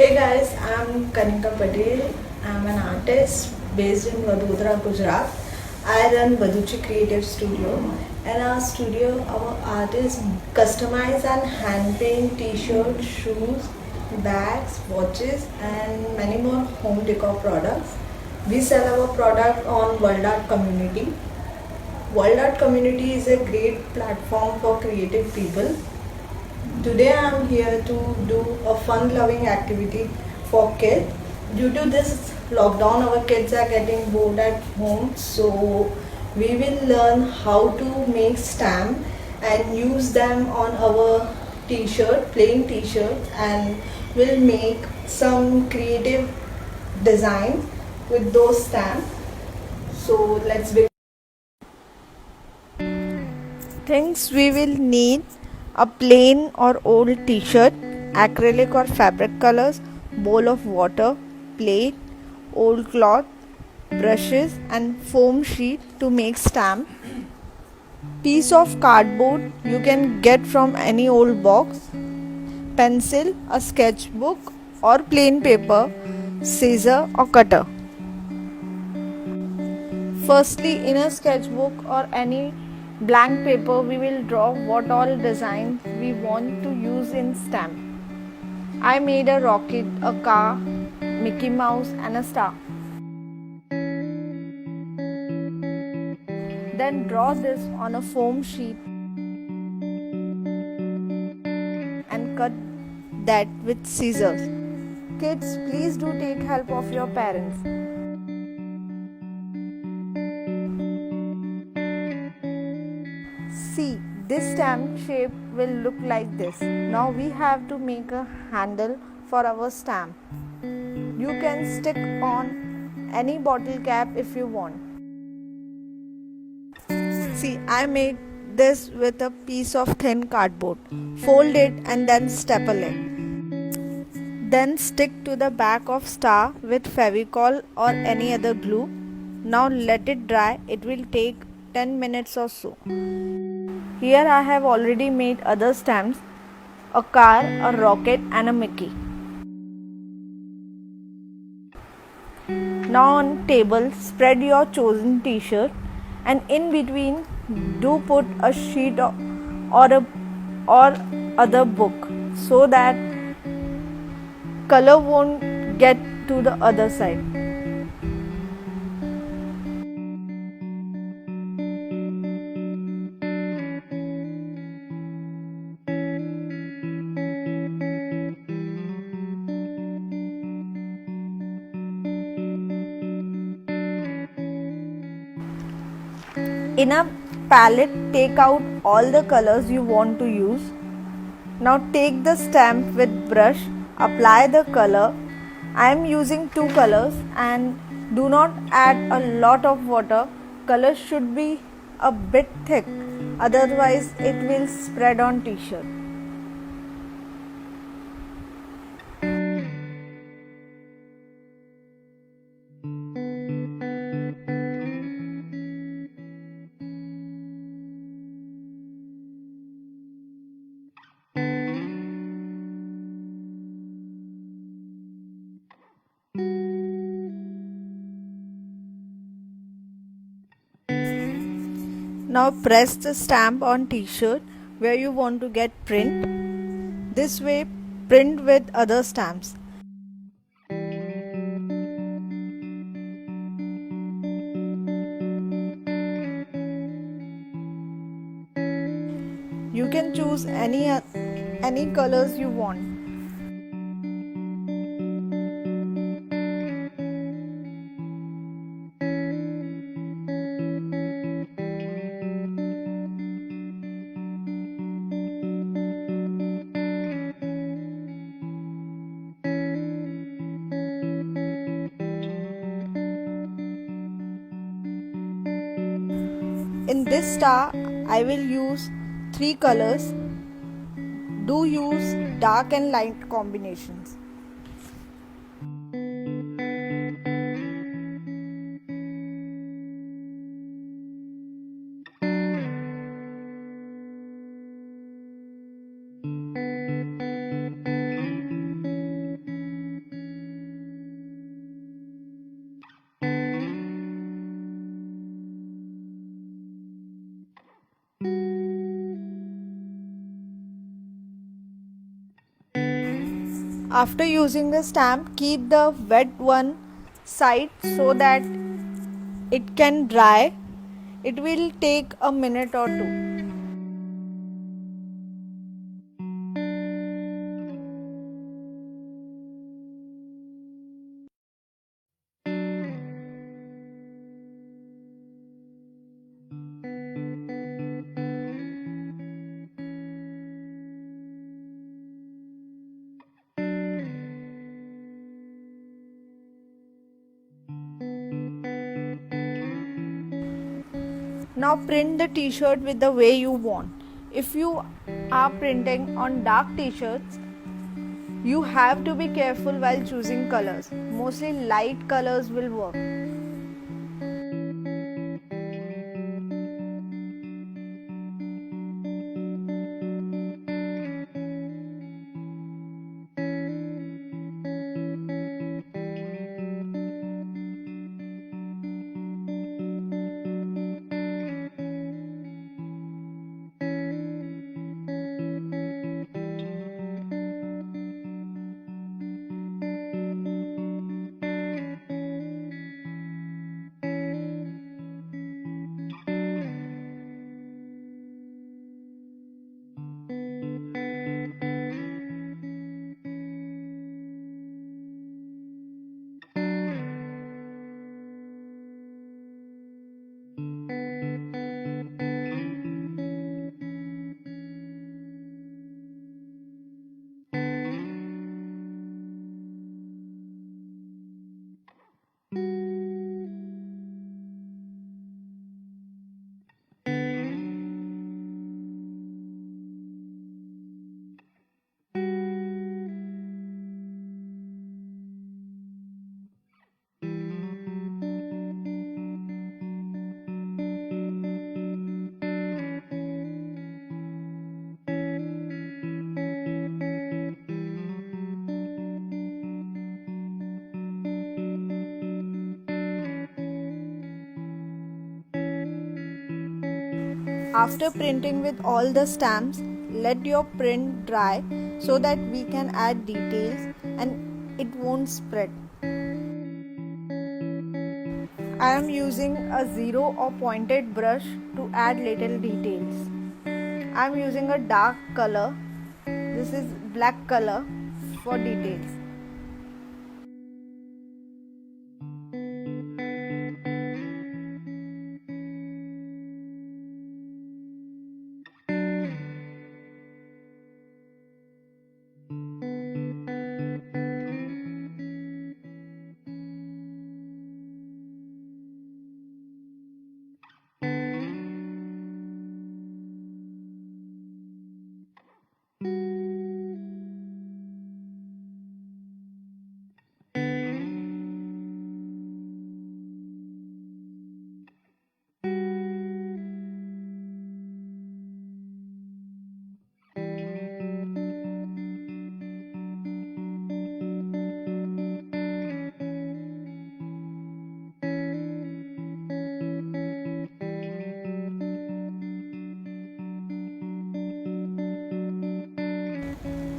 Hey guys, I'm Kanika Patel. I'm an artist based in Vadodara, Gujarat. I run Baduchi Creative Studio. In our studio, our artists customize and hand paint t-shirts, shoes, bags, watches, and many more home decor products. We sell our product on World Art Community. World Art Community is a great platform for creative people. Today I am here to do a fun loving activity for kids. Due to this lockdown, our kids are getting bored at home, so we will learn how to make stamp and use them on our t-shirt, plain t-shirt, and we'll make some creative designs with those stamps. So let's begin. Things we will need: a plain or old t-shirt, acrylic or fabric colors, bowl of water, plate, old cloth, brushes and foam sheet to make stamp, piece of cardboard you can get from any old box, pencil, a sketchbook or plain paper, scissor or cutter. Firstly, in a sketchbook or any blank paper, we will draw what all designs we want to use in stamp. I made a rocket, a car, Mickey Mouse and a star. Then draw this on a foam sheet and cut that with scissors. Kids, please do take help of your parents. See, this stamp shape will look like this. Now we have to make a handle for our stamp. You can stick on any bottle cap if you want. See, I made this with a piece of thin cardboard. Fold it and then staple it. Then stick to the back of star with Fevicol or any other glue. Now let it dry. It will take 10 minutes or so. Here I have already made other stamps: a car, a rocket and a Mickey. Now on table, spread your chosen t-shirt and in between do put a sheet or other book so that color won't get to the other side. In a palette, take out all the colors you want to use. Now take the stamp with brush, apply the color. I am using two colors and do not add a lot of water. Color should be a bit thick, otherwise it will spread on t-shirt. Now press the stamp on t-shirt where you want to get print. This way print with other stamps. You can choose any colors you want. In this star, I will use 3 colors. Do use dark and light combinations. After using the stamp, keep the wet one side so that it can dry. It will take a minute or two. Now print the t-shirt with the way you want. If you are printing on dark t-shirts, you have to be careful while choosing colors. Mostly light colors will work. After printing with all the stamps, let your print dry so that we can add details and it won't spread. I am using a zero or pointed brush to add little details. I am using a dark color. This is black color for details.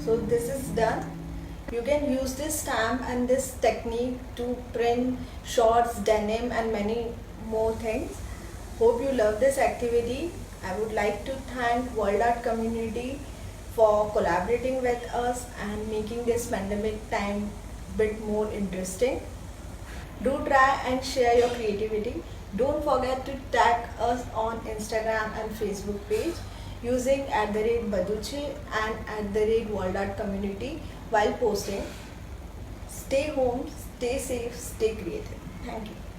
So this is done. You can use this stamp and this technique to print shorts, denim and many more things. Hope you love this activity. I would like to thank World Art Community for collaborating with us and making this pandemic time bit more interesting. Do try and share your creativity. Don't forget to tag us on Instagram and Facebook page using @Baduchi and @World Art Community while posting. Stay home, stay safe, stay creative. Thank you.